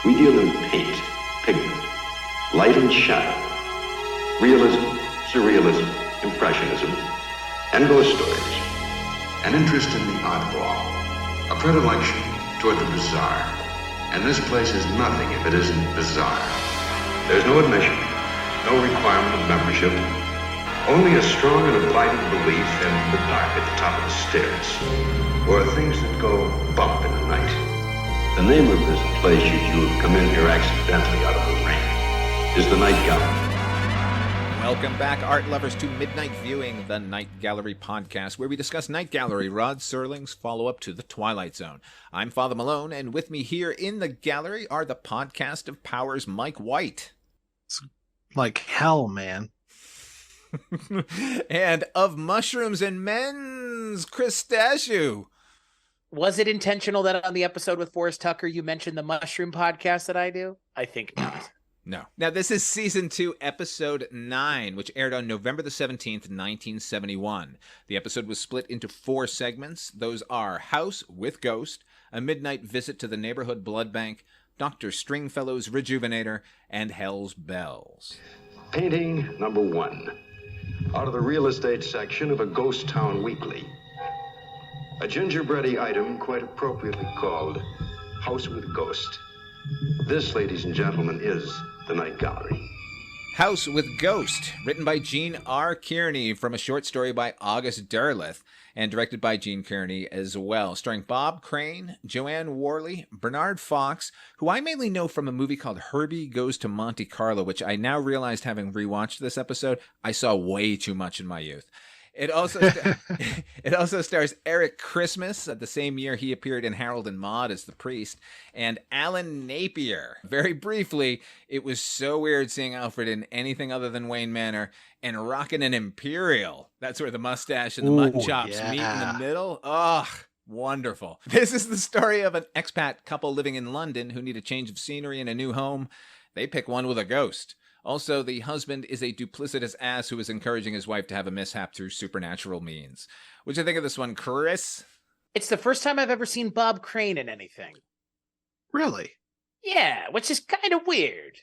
We deal in paint, pigment, light and shadow, realism, surrealism, impressionism, and ghost stories. An interest in the oddball, a predilection toward the bizarre. And this place is nothing if it isn't bizarre. There's no admission, no requirement of membership, only a strong and abiding belief in the dark at the top of the stairs, or things that go bump in the night. The name of this place, should you have come in here accidentally out of the rain, is the Night Gallery. Welcome back, art lovers, to Midnight Viewing, the Night Gallery podcast, where we discuss Night Gallery, Rod Serling's follow-up to The Twilight Zone. I'm Father Malone, and with me here in the gallery are the podcast of Powers, Mike White. It's like hell, man. And of Mushrooms and Men's, Chris Stashu. Was it intentional that on the episode with Forrest Tucker you mentioned the mushroom podcast that I do? I think not. No. Now, this is Season 2, Episode 9, which aired on November the 17th, 1971. The episode was split into 4 segments. Those are House with Ghost, A Midnight Visit to the Neighborhood Blood Bank, Dr. Stringfellow's Rejuvenator, and Hell's Bells. Painting number 1, out of the real estate section of a ghost town weekly. A gingerbready item quite appropriately called House with Ghost. This, ladies and gentlemen, is the Night Gallery. House with Ghost, written by Gene R. Kearney from a short story by August Derleth, and directed by Gene Kearney as well, starring Bob Crane, Joanne Worley, Bernard Fox, who I mainly know from a movie called Herbie Goes to Monte Carlo, which I now realized, having rewatched this episode, I saw way too much in my youth. It also stars Eric Christmas. The same year he appeared in Harold and Maude as the priest, and Alan Napier. Very briefly, it was so weird seeing Alfred in anything other than Wayne Manor and rocking an Imperial. That's where the mustache and the mutton chops meet in the middle. Oh, wonderful. This is the story of an expat couple living in London who need a change of scenery and a new home. They pick one with a ghost. Also, the husband is a duplicitous ass who is encouraging his wife to have a mishap through supernatural means. What do you think of this one, Chris? It's the first time I've ever seen Bob Crane in anything. Really? Yeah, which is kind of weird.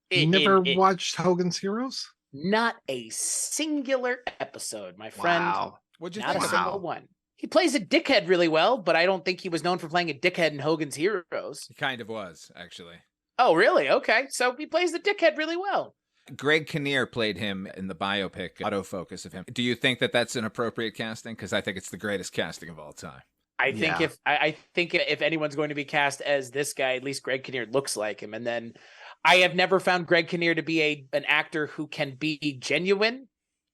You never watched Hogan's Heroes? Not a singular episode, my friend. Wow. What'd you Not think a of single one. He plays a dickhead really well, but I don't think he was known for playing a dickhead in Hogan's Heroes. He kind of was, actually. Oh, really? Okay. So he plays the dickhead really well. Greg Kinnear played him in the biopic Autofocus of him. Do you think that that's an appropriate casting? Because I think it's the greatest casting of all time. I think if anyone's going to be cast as this guy, at least Greg Kinnear looks like him. And then I have never found Greg Kinnear to be an actor who can be genuine.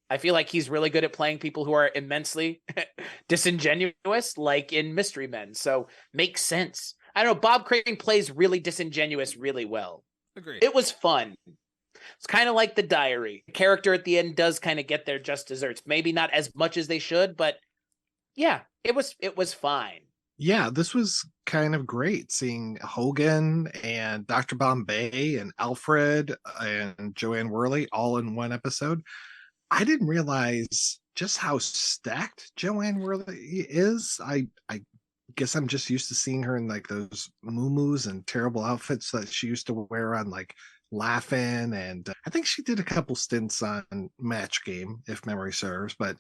I feel like he's really good at playing people who are immensely disingenuous, like in Mystery Men. So makes sense. I don't know. Bob Crane plays really disingenuous really well. Agreed. It was fun. It's kind of like The Diary. The character at the end does kind of get their just desserts. Maybe not as much as they should, but yeah, it was fine. Yeah, this was kind of great seeing Hogan and Dr. Bombay and Alfred and Joanne Worley all in one episode. I didn't realize just how stacked Joanne Worley is. I guess I'm just used to seeing her in like those muumuus and terrible outfits that she used to wear on like Laugh-In, and I think she did a couple stints on Match Game, if memory serves, but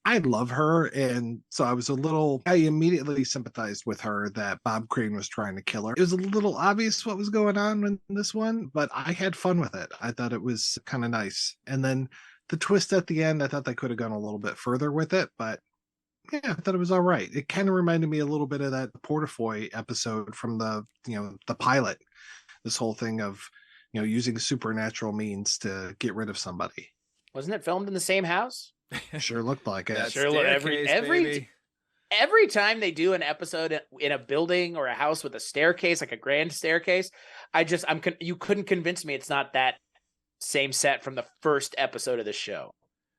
I love her, and so I immediately sympathized with her that Bob Crane was trying to kill her. It was a little obvious what was going on in this one, but I had fun with it. I thought it was kind of nice. And then the twist at the end, I thought they could have gone a little bit further with it, but yeah, I thought it was all right. It kind of reminded me a little bit of that Portafoy episode from the pilot. This whole thing of, using supernatural means to get rid of somebody. Wasn't it filmed in the same house? Sure looked like it. Sure, every time they do an episode in a building or a house with a staircase, like a grand staircase, you couldn't convince me it's not that same set from the first episode of the show.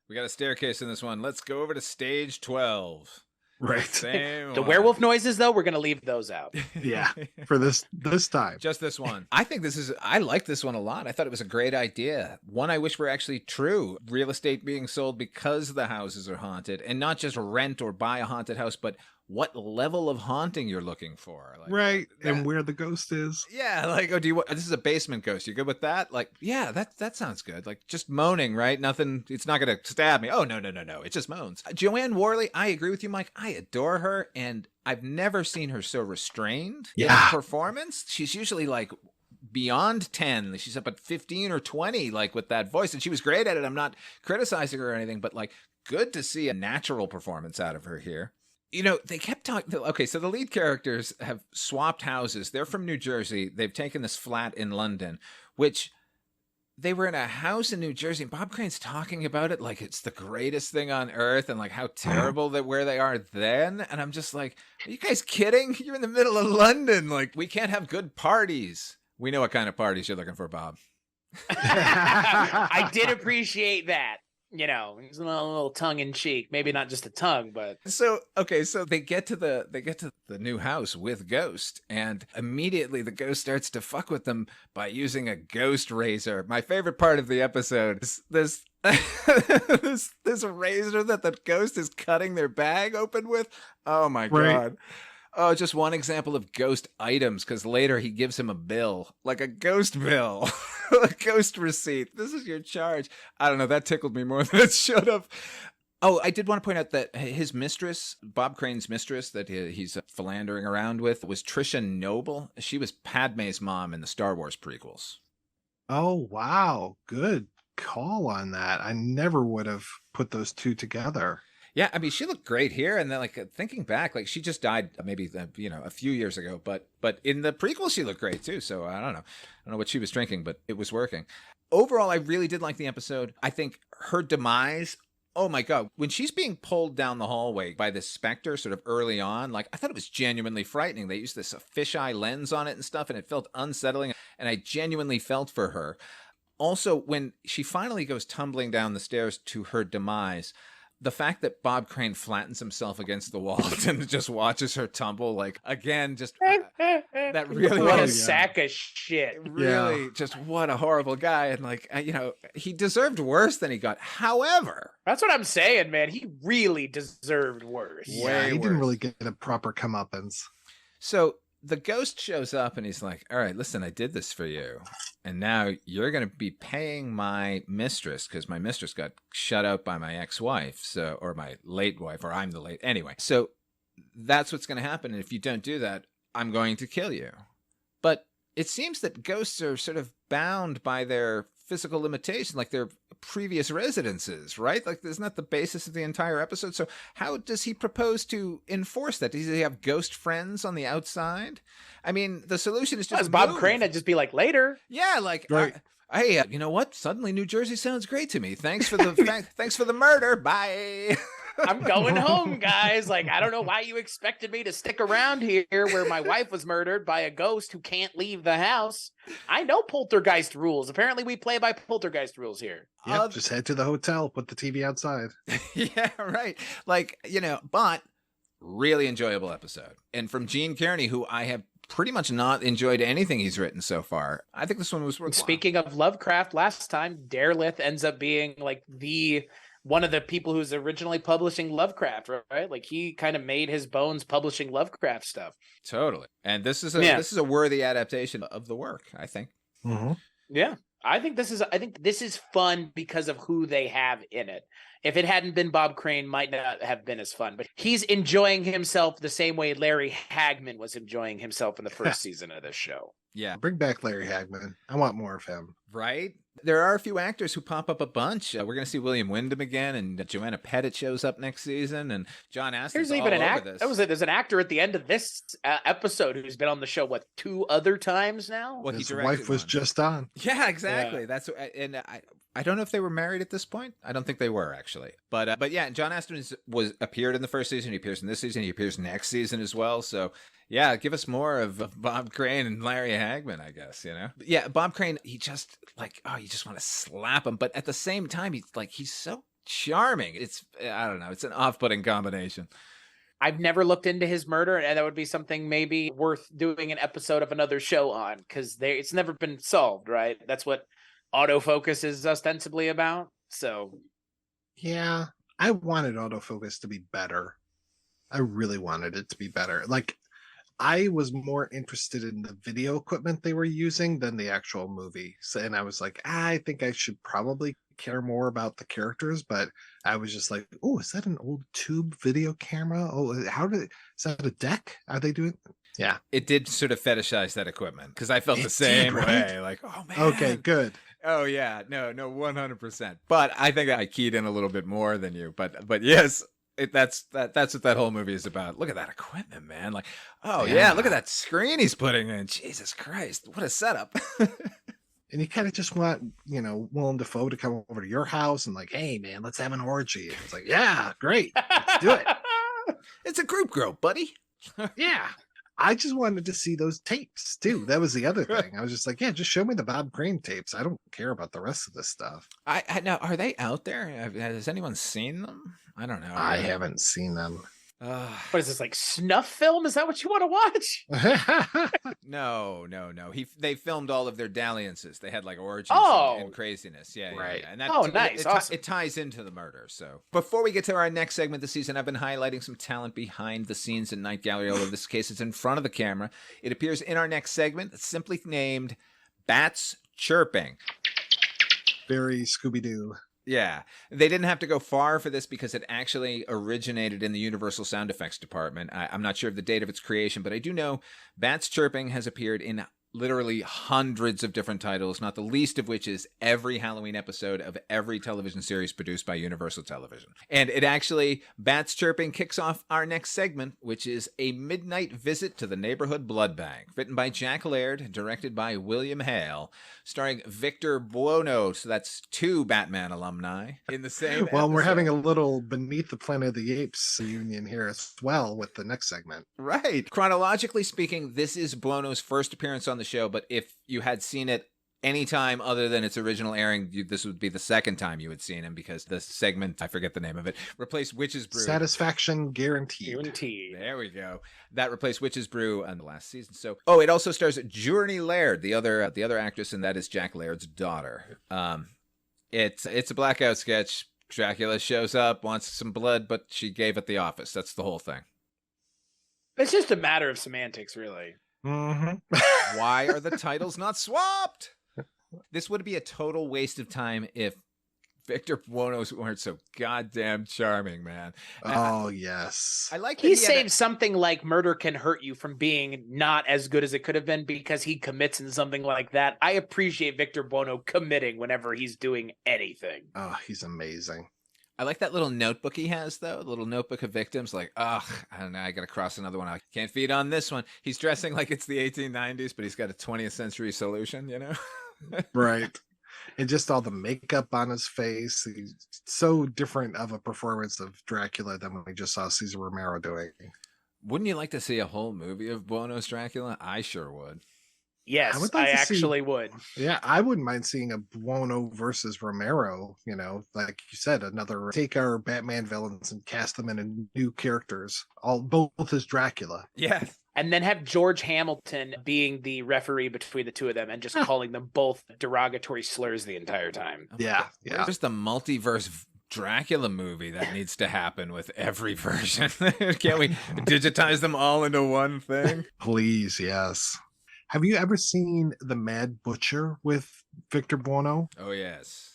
We got a staircase in this one. Let's go over to stage 12. Right. The werewolf noises, though, we're going to leave those out. Yeah, for this time. Just this one. I like this one a lot. I thought it was a great idea. One I wish were actually true. Real estate being sold because the houses are haunted, and not just rent or buy a haunted house, but what level of haunting you're looking for. Like, Right. that- And where the ghost is. Yeah, like, oh, do you want, this is a basement ghost. You good with that? Like, yeah, that sounds good. Like, just moaning, right? Nothing, it's not going to stab me. Oh, no. It just moans. Joanne Worley, I agree with you, Mike. I adore her, and I've never seen her so restrained in Yeah. a performance. She's usually like beyond 10. She's up at 15 or 20, like with that voice, and she was great at it. I'm not criticizing her or anything, but like, good to see a natural performance out of her here. You know, they kept talking. Okay, so the lead characters have swapped houses. They're from New Jersey. They've taken this flat in London, which they were in a house in New Jersey. And Bob Crane's talking about it like it's the greatest thing on earth and like how terrible that where they are then. And I'm just like, are you guys kidding? You're in the middle of London. Like, we can't have good parties. We know what kind of parties you're looking for, Bob. I did appreciate that. You know, it's a little tongue in cheek, maybe not just a tongue, but So okay, so they get to the new house with Ghost, and immediately the Ghost starts to fuck with them by using a ghost razor. My favorite part of the episode is this this razor that the Ghost is cutting their bag open with. Oh my God. Oh, just one example of ghost items, because later he gives him a bill, like a ghost bill, a ghost receipt. This is your charge. I don't know. That tickled me more than it should have. Oh, I did want to point out that his mistress, Bob Crane's mistress, that he's philandering around with, was Trisha Noble. She was Padme's mom in the Star Wars prequels. Oh, wow. Good call on that. I never would have put those two together. Yeah, I mean, she looked great here, and then like thinking back, like she just died maybe a few years ago, but in the prequel she looked great too. So I don't know what she was drinking, but it was working. Overall, I really did like the episode. I think her demise. Oh my God, when she's being pulled down the hallway by this specter, sort of early on, like I thought it was genuinely frightening. They used this fisheye lens on it and stuff, and it felt unsettling, and I genuinely felt for her. Also, when she finally goes tumbling down the stairs to her demise. The fact that Bob Crane flattens himself against the wall and just watches her tumble, like, again, just that really what a was sack of shit. really just what a horrible guy. And like, he deserved worse than he got. However, That's what I'm saying, man. He really deserved worse. Yeah, he didn't worse. really get a proper comeuppance. So the Ghost shows up and he's like, all right, listen, I did this for you. And now you're going to be paying my mistress, because my mistress got shut out by my ex-wife, or my late wife, or I'm the late. Anyway, so that's what's going to happen. And if you don't do that, I'm going to kill you. But it seems that ghosts are sort of bound by their physical limitation, like their previous residences, right? Like, isn't that the basis of the entire episode? So how does he propose to enforce that? Does he have ghost friends on the outside? I mean, the solution is just As Bob move. Crane, I'd just be like, later. Yeah, like, Right. hey, you know what? Suddenly New Jersey sounds great to me. Thanks for the thanks for the murder. Bye. I'm going home, guys. Like, I don't know why you expected me to stick around here where my wife was murdered by a ghost who can't leave the house. I know poltergeist rules. Apparently, we play by poltergeist rules here. Yep, just head to the hotel, put the TV outside. Yeah, right. Like, but really enjoyable episode. And from Gene Kearney, who I have pretty much not enjoyed anything he's written so far. I think this one was worth. Speaking of Lovecraft, last time Derleth ends up being like one of the people who's originally publishing Lovecraft, right? Like he kind of made his bones publishing Lovecraft stuff. Totally. And this is a worthy adaptation of the work, I think. Mm-hmm. Yeah. I think this is fun because of who they have in it. If it hadn't been Bob Crane, might not have been as fun. But he's enjoying himself the same way Larry Hagman was enjoying himself in the first season of this show. Yeah. Bring back Larry Hagman. I want more of him. Right? There are a few actors who pop up a bunch. We're going to see William Wyndham again, and Joanna Pettit shows up next season, and John Astin's There's even all an over actor. this. There's an actor at the end of this episode who's been on the show 2 other times now. Well, he His directed wife was one. just on. Yeah, exactly. Yeah. That's and I don't know if they were married at this point. I don't think they were actually. But yeah, John Astin appeared in the first season. He appears in this season. He appears next season as well. So yeah, give us more of Bob Crane and Larry Hagman, I guess. Yeah, Bob Crane. He just you just want to slap him, but at the same time, he's so charming. I don't know. It's an off-putting combination. I've never looked into his murder, and that would be something maybe worth doing an episode of another show on, because it's never been solved, right? That's what autofocus is ostensibly about. So Yeah, I wanted autofocus to be better. I really wanted it to be better. Like, I was more interested in the video equipment they were using than the actual movie. So, and I was like, I think I should probably care more about the characters, but I was just like, oh, is that an old tube video camera? Oh, is that a deck? Are they doing? Yeah. It did sort of fetishize that equipment because I felt It the same did, right? way. Like, oh man. Okay, good. Oh yeah, no, 100%. But I think I keyed in a little bit more than you. But yes, that's what that whole movie is about. Look at that equipment, man. Like, oh yeah, look at that screen he's putting in. Jesus Christ, what a setup. And you kind of just want, Willem Dafoe to come over to your house and like, hey man, let's have an orgy. It's like, yeah, great, let's do it. It's a group girl, buddy. Yeah. I just wanted to see those tapes too. That was the other thing. I was just like, yeah, just show me the Bob Crane tapes. I don't care about the rest of this stuff. I now, are they out there? Has anyone seen them? I don't know. I haven't seen them. What is this, like snuff film? Is that what you want to watch? No. They filmed all of their dalliances. They had like orgies and craziness. Yeah, right. Yeah. And that, nice. Awesome. It ties into the murder. So before we get to our next segment this season, I've been highlighting some talent behind the scenes in Night Gallery, although this case it's in front of the camera. It appears in our next segment. It's simply named Bats Chirping. Very Scooby-Doo. Yeah, they didn't have to go far for this because it actually originated in the Universal Sound Effects department. I'm not sure of the date of its creation, but I do know Bats Chirping has appeared in literally hundreds of different titles, not the least of which is every Halloween episode of every television series produced by Universal Television. And it actually, Bats Chirping kicks off our next segment, which is A Midnight Visit to the Neighborhood Blood Bank, written by Jack Laird, directed by William Hale, starring Victor Buono, so that's 2 Batman alumni in the same Well, we're episode. having a little Beneath the Planet of the Apes reunion here as well with the next segment. Right. Chronologically speaking, this is Buono's first appearance on the show, but if you had seen it any time other than its original airing, this would be the second time you had seen him because the segment, I forget the name of it, replaced Witch's Brew. Satisfaction guaranteed. There we go. That replaced Witch's Brew on the last season. So, it also stars Journey Laird, the other actress, and that is Jack Laird's daughter. It's a blackout sketch. Dracula shows up, wants some blood, but she gave at the office. That's the whole thing. It's just a matter of semantics, really. Mm-hmm. Why are the titles not swapped? This would be a total waste of time if Victor Buono weren't so goddamn charming, man. Oh, yes. I like that He saved something like Murder Can Hurt You from being not as good as it could have been because he commits in something like that. I appreciate Victor Buono committing whenever he's doing anything. Oh, he's amazing. I like that little notebook he has, though. The little notebook of victims. Like, I don't know. I got to cross another one. I can't feed on this one. He's dressing like it's the 1890s, but he's got a 20th century solution, you know? Right. And just all the makeup on his face. He's so different of a performance of Dracula than we just saw Cesar Romero doing. Wouldn't you like to see a whole movie of Buono's Dracula? I sure would. Yes, I actually would. Yeah, I wouldn't mind seeing a Buono versus Romero, like you said, another take our Batman villains and cast them in new characters, both as Dracula. Yeah. And then have George Hamilton being the referee between the two of them and just calling them both derogatory slurs the entire time. Yeah. Just the multiverse Dracula movie that needs to happen with every version. Can't we digitize them all into one thing? Please, yes. Have you ever seen The Mad Butcher with Victor Buono? Oh, yes.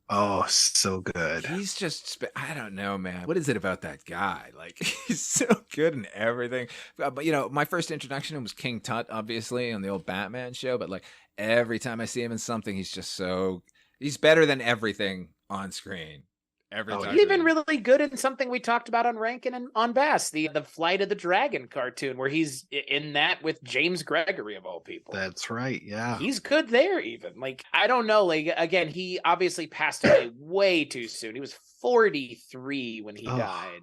Oh, so good. He's just, I don't know, man. What is it about that guy? Like, he's so good in everything. But, my first introduction to him was King Tut, obviously, on the old Batman show. But, like, every time I see him in something, he's better than everything on screen. Every time. He's even really good in something we talked about on Rankin and on Bass, the Flight of the Dragon cartoon, where he's in that with James Gregory of all people. That's right, yeah. He's good there even. Like, I don't know, like, again, he obviously passed away way too soon. He was 43 when he died,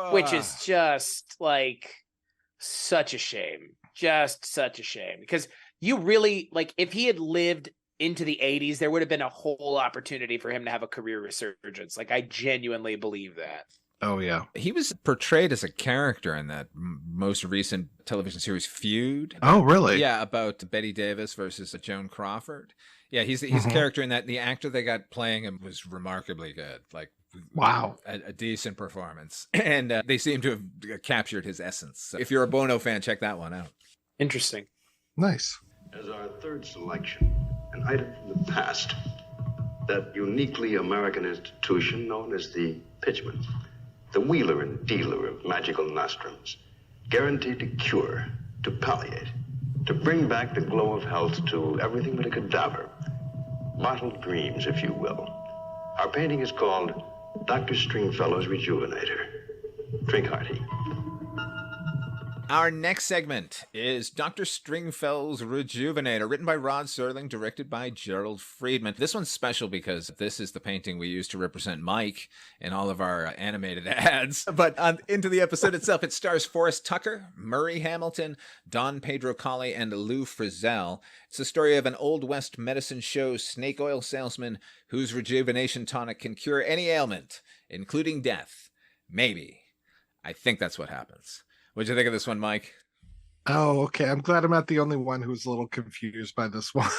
which is just, like, such a shame. Just such a shame. Because you really, like, if he had lived into the 80s, there would have been a whole opportunity for him to have a career resurgence. Like, I genuinely believe that. Oh, yeah. He was portrayed as a character in that most recent television series Feud. Oh, really? Yeah, about Betty Davis versus Joan Crawford. Yeah, he's a character in that. The actor they got playing him was remarkably good. Like, Wow. a decent performance. And they seem to have captured his essence. So if you're a Buono fan, check that one out. Interesting. Nice. As our third selection, an item from the past, that uniquely American institution known as the pitchman, the wheeler and dealer of magical nostrums, guaranteed to cure, to palliate, to bring back the glow of health to everything but a cadaver. Bottled dreams, if you will. Our painting is called Dr. Stringfellow's Rejuvenator. Drink hearty. Our next segment is Dr. Stringfellow's Rejuvenator, written by Rod Serling, directed by Gerald Friedman. This one's special because this is the painting we use to represent Mike in all of our animated ads. But into the episode itself, it stars Forrest Tucker, Murray Hamilton, Don Pedro Colley, and Lou Frizzell. It's the story of an Old West medicine show snake oil salesman whose rejuvenation tonic can cure any ailment, including death. Maybe. I think that's what happens. What'd you think of this one, Mike? Oh, okay. I'm glad I'm not the only one who's a little confused by this one.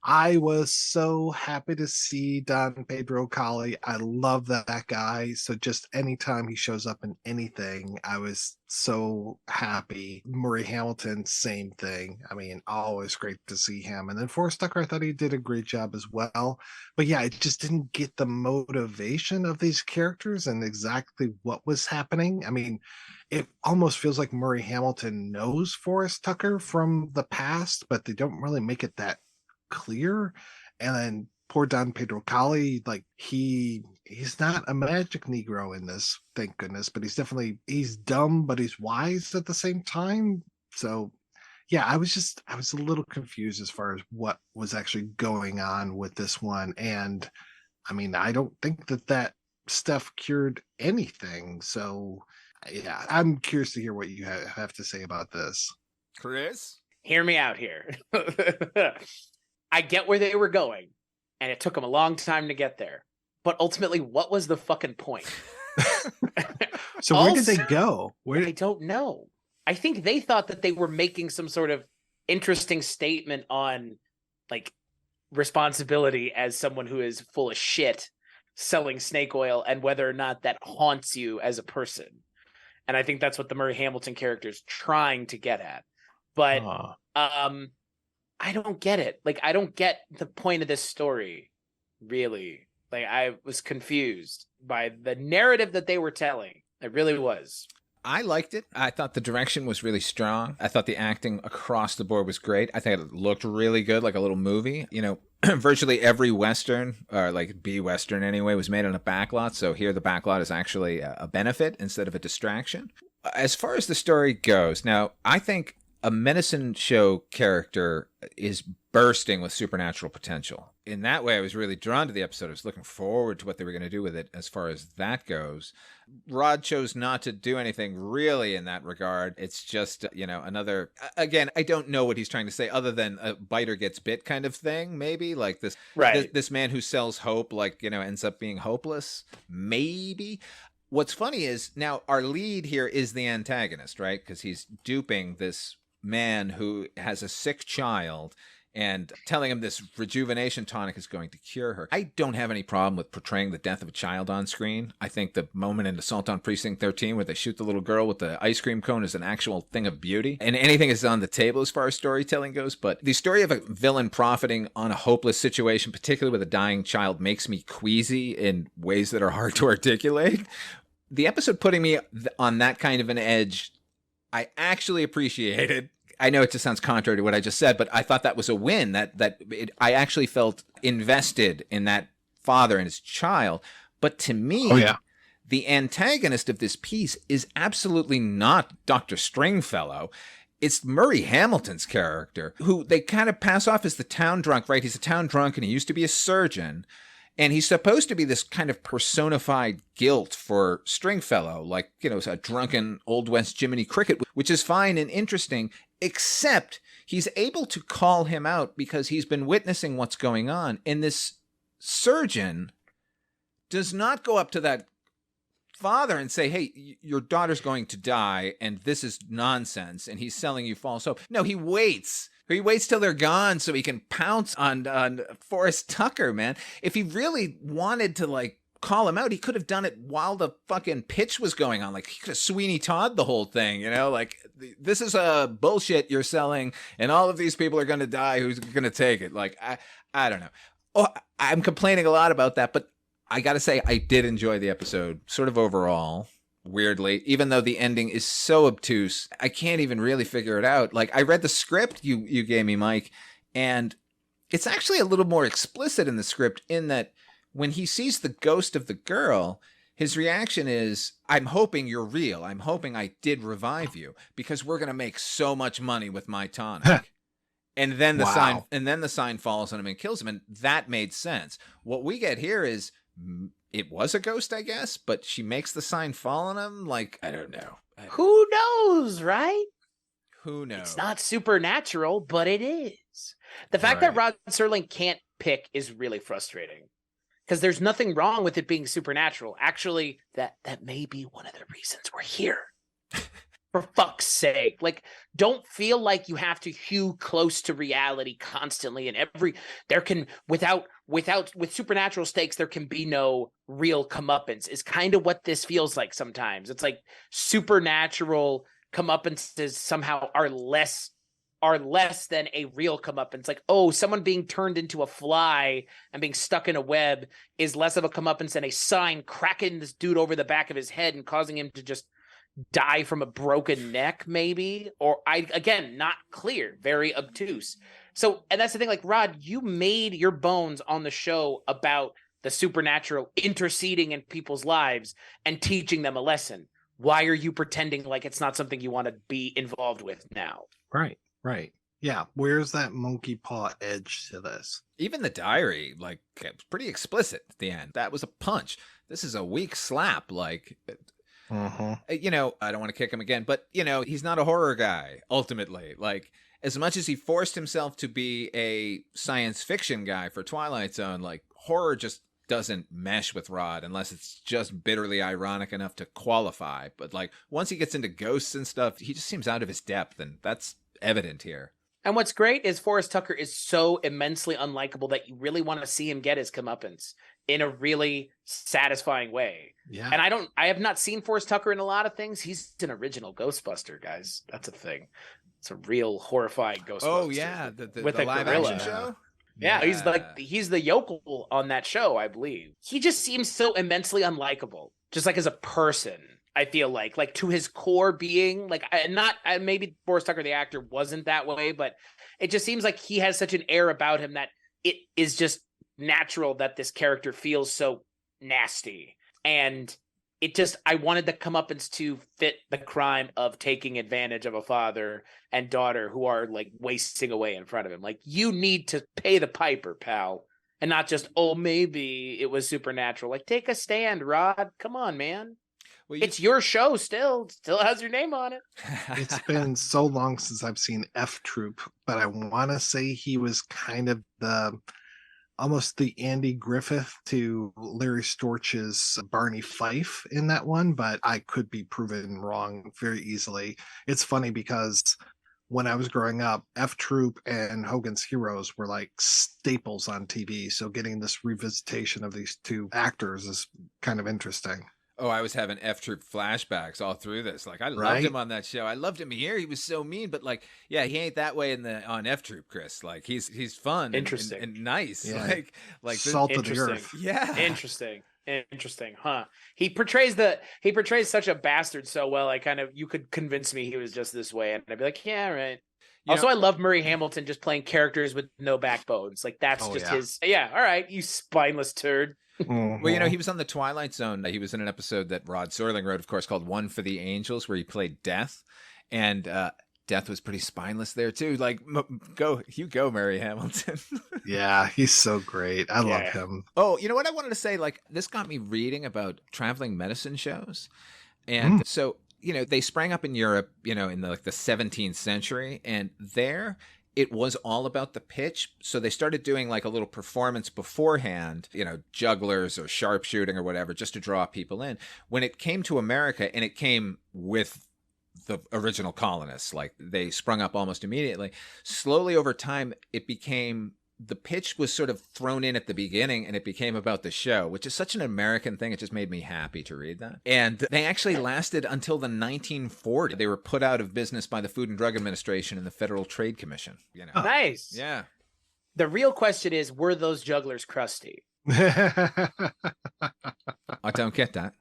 I was so happy to see Don Pedro Colley. I love that guy. So just anytime he shows up in anything, I was so happy. Murray Hamilton, same thing. I mean, always great to see him. And then Forrest Tucker, I thought he did a great job as well. But yeah, I just didn't get the motivation of these characters and exactly what was happening. I mean, it almost feels like Murray Hamilton knows Forrest Tucker from the past, but they don't really make it that clear. And then poor Don Pedro Colley, like he's not a magic Negro in this, thank goodness, but he's dumb, but he's wise at the same time. So yeah, I was a little confused as far as what was actually going on with this one. And I mean, I don't think that stuff cured anything. So yeah, I'm curious to hear what you have to say about this. Chris? Hear me out here. I get where they were going, and it took them a long time to get there. But ultimately, what was the fucking point? So where did they go? I don't know. I think they thought that they were making some sort of interesting statement on, like, responsibility as someone who is full of shit selling snake oil and whether or not that haunts you as a person. And I think that's what the Murray Hamilton character is trying to get at. But I don't get it. Like, I don't get the point of this story, really. Like, I was confused by the narrative that they were telling. It really was. I liked it. I thought the direction was really strong. I thought the acting across the board was great. I think it looked really good, like a little movie. You know, virtually every Western, or like B-Western anyway, was made on a backlot. So here the backlot is actually a benefit instead of a distraction. As far as the story goes, now, I think a medicine show character is bursting with supernatural potential. In that way, I was really drawn to the episode. I was looking forward to what they were going to do with it as far as that goes. Rod chose not to do anything really in that regard. It's just, you know, another, again, I don't know what he's trying to say other than a biter gets bit kind of thing, maybe. Like this, right. This man who sells hope, like, you know, ends up being hopeless, maybe. What's funny is now our lead here is the antagonist, right? Because he's duping this man who has a sick child and telling him this rejuvenation tonic is going to cure her. I don't have any problem with portraying the death of a child on screen. I think the moment in Assault on Precinct 13 where they shoot the little girl with the ice cream cone is an actual thing of beauty. And anything is on the table as far as storytelling goes. But the story of a villain profiting on a hopeless situation, particularly with a dying child, makes me queasy in ways that are hard to articulate. The episode putting me on that kind of an edge, I actually appreciated. I know it just sounds contrary to what I just said, but I thought that was a win. I actually felt invested in that father and his child. But to me, the antagonist of this piece is absolutely not Dr. Stringfellow. It's Murray Hamilton's character, who they kind of pass off as the town drunk, right? He's a town drunk, and he used to be a surgeon. And he's supposed to be this kind of personified guilt for Stringfellow, like, you know, a drunken Old West Jiminy Cricket, which is fine and interesting, except he's able to call him out because he's been witnessing what's going on. And this surgeon does not go up to that father and say, hey, your daughter's going to die and this is nonsense, and he's selling you false hope. No, he waits. He waits till they're gone so he can pounce on Forrest Tucker, man. If he really wanted to, like, call him out, he could have done it while the fucking pitch was going on. Like, he could have Sweeney Todd the whole thing, you know? Like, this is a bullshit you're selling, and all of these people are going to die. Who's going to take it? Like, I don't know. Oh, I'm complaining a lot about that, but I got to say, I did enjoy the episode, sort of overall. Weirdly, even though the ending is so obtuse, I can't even really figure it out. Like, I read the script you gave me, Mike, and it's actually a little more explicit in the script in that when he sees the ghost of the girl, his reaction is, I'm hoping you're real. I'm hoping I did revive you because we're going to make so much money with my tonic. And then the sign falls on him and kills him. And that made sense. What we get here is, it was a ghost, I guess, but she makes the sign fall on him. Like, I don't know. Who knows, right? Who knows? It's not supernatural, but it is. The fact that Rod Serling can't pick is really frustrating. Because there's nothing wrong with it being supernatural. Actually, that may be one of the reasons we're here. For fuck's sake. Like, don't feel like you have to hew close to reality constantly. And with supernatural stakes, there can be no real comeuppance, is kind of what this feels like sometimes. It's like supernatural comeuppances somehow are less than a real comeuppance. Like, oh, someone being turned into a fly and being stuck in a web is less of a comeuppance than a sign cracking this dude over the back of his head and causing him to just die from a broken neck, maybe. Or again, not clear, very obtuse. So, and that's the thing, like, Rod, you made your bones on the show about the supernatural interceding in people's lives and teaching them a lesson. Why are you pretending like it's not something you want to be involved with now? Right. Yeah. Where's that monkey paw edge to this? Even the diary, like, it was pretty explicit at the end. That was a punch. This is a weak slap. Like, you know, I don't want to kick him again, but, you know, he's not a horror guy, ultimately. Like, as much as he forced himself to be a science fiction guy for Twilight Zone, like, horror just doesn't mesh with Rod unless it's just bitterly ironic enough to qualify. But, like, once he gets into ghosts and stuff, he just seems out of his depth, and that's evident here. And what's great is Forrest Tucker is so immensely unlikable that you really want to see him get his comeuppance in a really satisfying way. Yeah. And I have not seen Forrest Tucker in a lot of things. He's an original Ghostbuster, guys. That's a thing. It's a real horrifying Ghostbuster. Oh yeah, with the a live gorilla. action show. Yeah, he's the yokel on that show, I believe. He just seems so immensely unlikable, just like as a person. I feel like to his core being, like, maybe Forrest Tucker the actor wasn't that way, but it just seems like he has such an air about him that it is just natural that this character feels so nasty. And it just, I wanted the comeuppance to fit the crime of taking advantage of a father and daughter who are, like, wasting away in front of him. Like, you need to pay the piper, pal. And not just, oh, maybe it was supernatural. Like, take a stand, Rod. Come on, man. Well, it's your show still has your name on it. It's been so long since I've seen F Troop, but I want to say he was kind of almost the Andy Griffith to Larry Storch's Barney Fife in that one, but I could be proven wrong very easily. It's funny because when I was growing up, F Troop and Hogan's Heroes were like staples on TV. So getting this revisitation of these two actors is kind of interesting. Oh, I was having F Troop flashbacks all through this. Like, I loved him on that show. I loved him here. He was so mean, but, like, yeah, he ain't that way on F Troop, Chris. Like, he's fun, interesting, and nice. Yeah. Like salt of the earth. Yeah, interesting, huh? He portrays such a bastard so well. You could convince me he was just this way, and I'd be like, yeah, right. Also, I love Murray Hamilton just playing characters with no backbones. Like, that's his. Yeah, all right, you spineless turd. Mm-hmm. Well, he was on the Twilight Zone. He was in an episode that Rod Serling wrote, of course, called One for the Angels, where he played Death. And Death was pretty spineless there, too. Like, go, Murray Hamilton. Yeah, he's so great. I love him. Oh, you know what I wanted to say? Like, this got me reading about traveling medicine shows. And so, they sprang up in Europe, in the 17th century. And there, it was all about the pitch. So they started doing like a little performance beforehand, jugglers or sharpshooting or whatever, just to draw people in. When it came to America, and it came with the original colonists, like they sprung up almost immediately, slowly over time, the pitch was sort of thrown in at the beginning, and it became about the show, which is such an American thing. It just made me happy to read that. And they actually lasted until the 1940s. They were put out of business by the Food and Drug Administration and the Federal Trade Commission. Nice. Yeah. The real question is, were those jugglers crusty? I don't get that.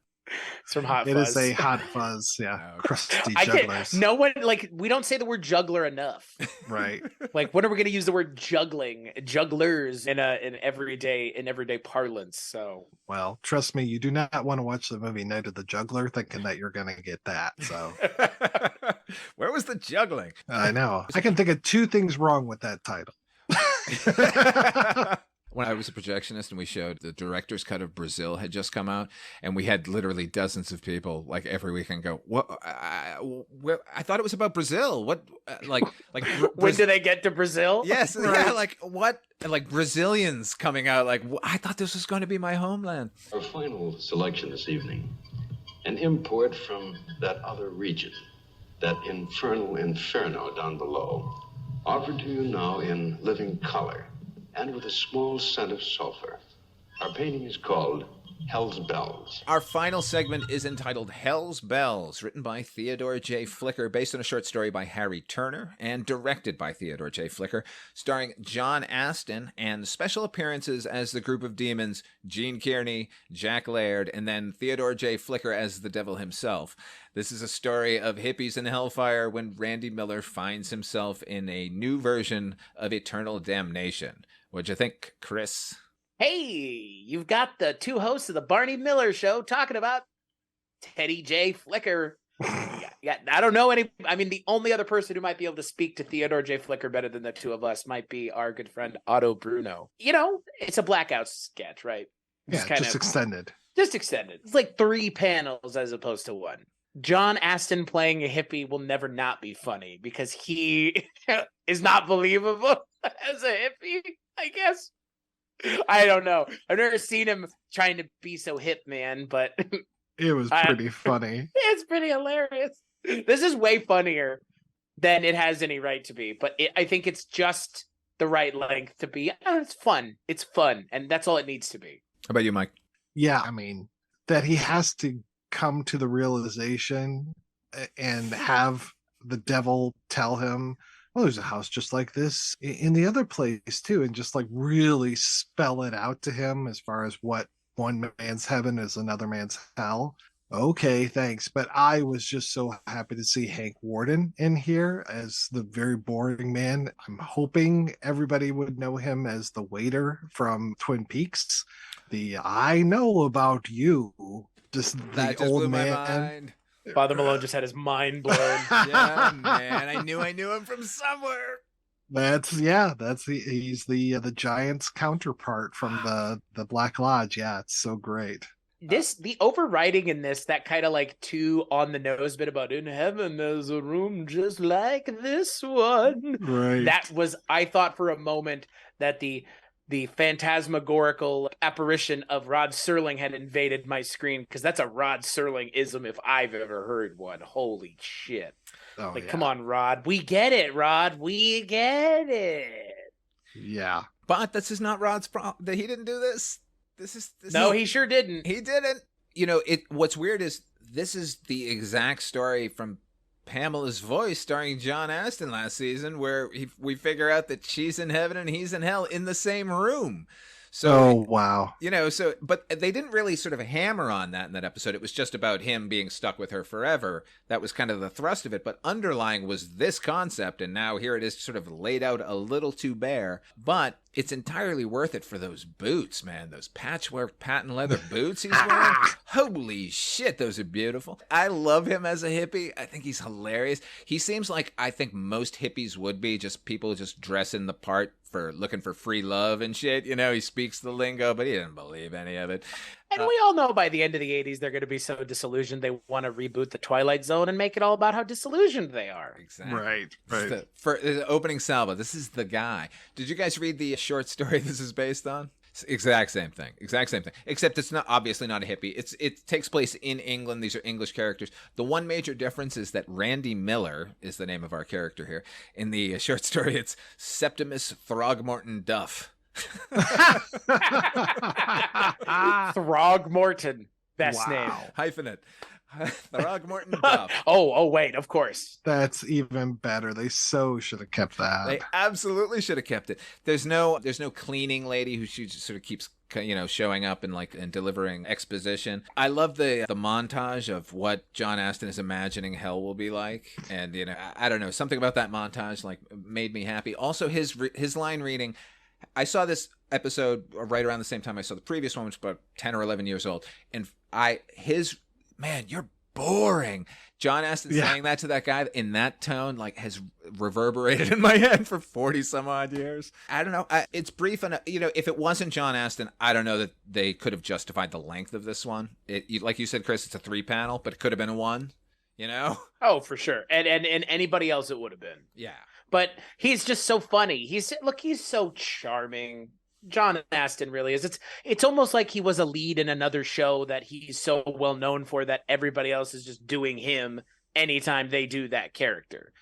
It's from Hot It Fuzz. is a Hot Fuzz, yeah. Okay. Crusty I jugglers. can't, no one, we don't say the word juggler enough. Right. When are we going to use the word jugglers in everyday parlance? So, Well, trust me, you do not want to watch the movie Night of the Juggler thinking that you're going to get that. So Where was the juggling? I know. I can think of two things wrong with that title. When I was a projectionist and we showed the director's cut of Brazil had just come out, and we had literally dozens of people like every weekend go, "What? I thought it was about Brazil. What? when do they get to Brazil? Yes, Right. yeah, like what? Like Brazilians coming out like, I thought this was going to be my homeland." Our final selection this evening, an import from that other region, that infernal inferno down below, offered to you now in living color and with a small scent of sulfur. Our painting is called Hell's Bells. Our final segment is entitled Hell's Bells, written by Theodore J. Flicker, based on a short story by Harry Turner, and directed by Theodore J. Flicker, starring John Astin, and special appearances as the group of demons, Gene Kearney, Jack Laird, and then Theodore J. Flicker as the devil himself. This is a story of hippies and hellfire when Randy Miller finds himself in a new version of eternal damnation. What'd you think, Chris? Hey, you've got the two hosts of the Barney Miller Show talking about Teddy J. Flicker. Yeah, I don't know the only other person who might be able to speak to Theodore J. Flicker better than the two of us might be our good friend Otto Bruno. It's a blackout sketch, right? Yeah, just extended. Just extended. It's like 3 panels as opposed to 1. John Astin playing a hippie will never not be funny because he is not believable as a hippie, I guess. I don't know. I've never seen him trying to be so hip, man, but It was pretty funny. it's pretty hilarious. This is way funnier than it has any right to be, but I think it's just the right length to be. It's fun. It's fun, and that's all it needs to be. How about you, Mike? Yeah, that he has to come to the realization and have the devil tell him, well, there's a house just like this in the other place too, and just like really spell it out to him as far as what one man's heaven is another man's hell. Okay, thanks. But I was just so happy to see Hank Warden in here as the very boring man. I'm hoping everybody would know him as the waiter from Twin Peaks. The I know about you. Just the That just old blew my man. mind. Father Malone just had his mind blown. Yeah, man. I knew him from somewhere. He's the Giants counterpart from the Black Lodge. Yeah, it's so great. The overriding in this, that kind of like too on the nose bit about in heaven there's a room just like this one. Right. That was, I thought for a moment that the phantasmagorical apparition of Rod Serling had invaded my screen, because that's a Rod Serling-ism if I've ever heard one. Holy shit. Oh, yeah. Come on, Rod. We get it, Rod. We get it. Yeah. But this is not Rod's problem. That he didn't do this. No, he sure didn't. He didn't. What's weird is this is the exact story from Pamela's Voice starring John Astin last season, where we figure out that she's in heaven and he's in hell in the same room. So, wow. But they didn't really sort of hammer on that in that episode. It was just about him being stuck with her forever. That was kind of the thrust of it. But underlying was this concept. And now here it is sort of laid out a little too bare. But it's entirely worth it for those boots, man. Those patchwork patent leather boots he's wearing. Holy shit, those are beautiful. I love him as a hippie. I think he's hilarious. He seems like I think most hippies would be, just people just dressing the part for looking for free love and shit. He speaks the lingo, but he didn't believe any of it. And we all know by the end of the 80s, they're going to be so disillusioned they want to reboot the Twilight Zone and make it all about how disillusioned they are. Exactly. Right. For the opening salvo, this is the guy. Did you guys read the short story this is based on? Exact same thing. Except it's not obviously not a hippie. It takes place in England. These are English characters. The one major difference is that Randy Miller is the name of our character here. In the short story, it's Septimus Throgmorton Duff. Throgmorton, best name. Hyphenate. Throgmorton Duff. Oh, wait, of course. That's even better. They so should have kept that. They absolutely should have kept it. There's no cleaning lady who she just sort of keeps showing up and delivering exposition. I love the montage of what John Astin is imagining hell will be like, and I don't know, something about that montage made me happy. Also, his line reading. I saw this episode right around the same time I saw the previous one, which was about 10 or 11 years old. And man, you're boring. John Astin saying that to that guy in that tone, has reverberated in my head for 40 some odd years. I don't know. It's brief. And, if it wasn't John Astin, I don't know that they could have justified the length of this one. Like you said, Chris, it's a 3-panel, but it could have been a 1, Oh, for sure. And anybody else it would have been. Yeah. But he's just so funny. He's so charming. John Astin really is. It's almost like he was a lead in another show that he's so well known for that everybody else is just doing him anytime they do that character.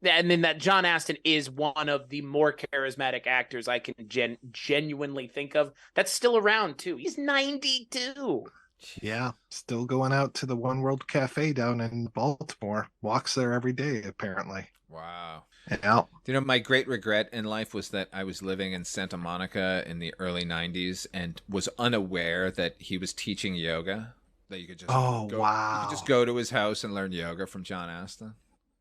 And then that John Astin is one of the more charismatic actors I can genuinely think of that's still around too. He's 92. Yeah, still going out to the One World Cafe down in Baltimore. Walks there every day, apparently. Wow. Yeah. My great regret in life was that I was living in Santa Monica in the early 90s and was unaware that he was teaching yoga. That you could just wow. You could just go to his house and learn yoga from John Astin.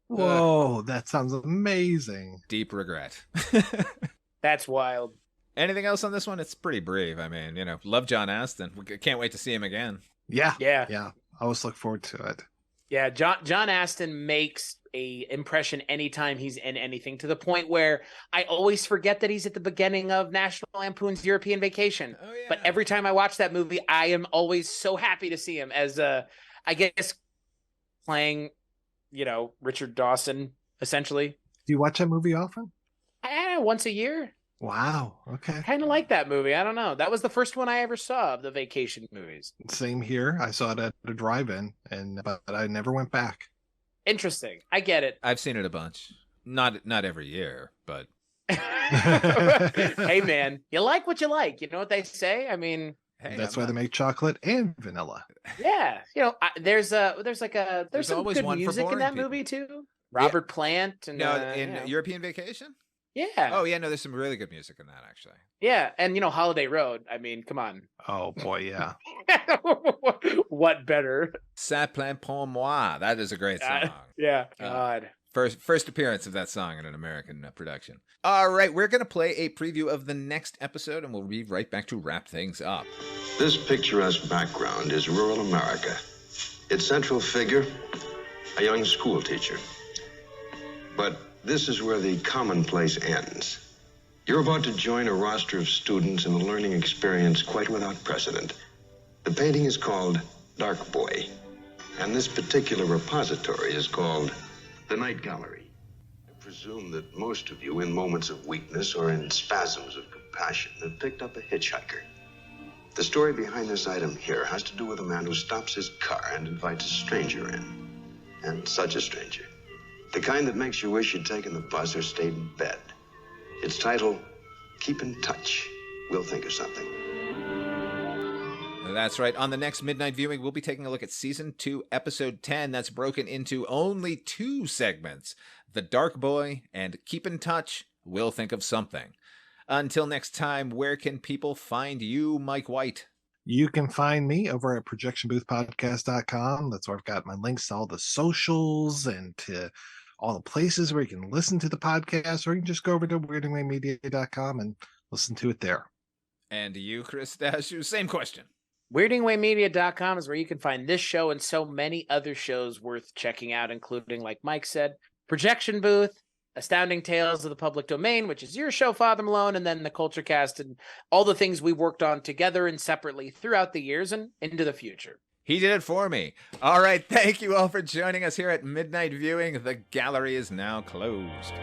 Whoa, that sounds amazing. Deep regret. That's wild. Anything else on this one? It's pretty brief. I mean, love John Astin. We can't wait to see him again. Yeah. Yeah. I always look forward to it. Yeah, John Astin makes a impression anytime he's in anything, to the point where I always forget that he's at the beginning of National Lampoon's European Vacation. Oh, yeah. But every time I watch that movie, I am always so happy to see him as I guess playing, Richard Dawson, essentially. Do you watch that movie often? Once a year. Wow. Okay. Kind of like that movie. I don't know. That was the first one I ever saw of the vacation movies. Same here. I saw it at a drive-in, but I never went back. Interesting. I get it. I've seen it a bunch. Not every year, but. Hey, man, you like what you like. You know what they say? I mean, hey, that's why they make chocolate and vanilla. Yeah. There's some always good one for music in boring that people. movie too. Robert Plant and European Vacation? Yeah. Oh, yeah, no, there's some really good music in that, actually. Yeah, and Holiday Road. I mean, come on. Oh boy, yeah. What better? Ça plaint pour moi. That is a great song. Yeah. God. First appearance of that song in an American production. All right, we're going to play a preview of the next episode, and we'll be right back to wrap things up. This picturesque background is rural America. Its central figure, a young school teacher. But this is where the commonplace ends. You're about to join a roster of students in a learning experience quite without precedent. The painting is called Dark Boy, and this particular repository is called the Night Gallery. I presume that most of you, in moments of weakness or in spasms of compassion, have picked up a hitchhiker. The story behind this item here has to do with a man who stops his car and invites a stranger in. And such a stranger. The kind that makes you wish you'd taken the bus or stayed in bed. It's titled, Keep in Touch. We'll think of something. That's right. On the next Midnight Viewing, we'll be taking a look at Season 2, Episode 10. That's broken into only 2 segments. The Dark Boy and Keep in Touch. We'll think of something. Until next time, where can people find you, Mike White? You can find me over at projectionboothpodcast.com. That's where I've got my links to all the socials and to all the places where you can listen to the podcast, or you can just go over to weirdingwaymedia.com and listen to it there. And you, Chris Dashu, same question. Weirdingwaymedia.com is where you can find this show and so many other shows worth checking out, including, like Mike said, Projection Booth, Astounding Tales of the Public Domain, which is your show, Father Malone, and then the Culture Cast and all the things we worked on together and separately throughout the years and into the future. He did it for me. All right, thank you all for joining us here at Midnight Viewing. The gallery is now closed.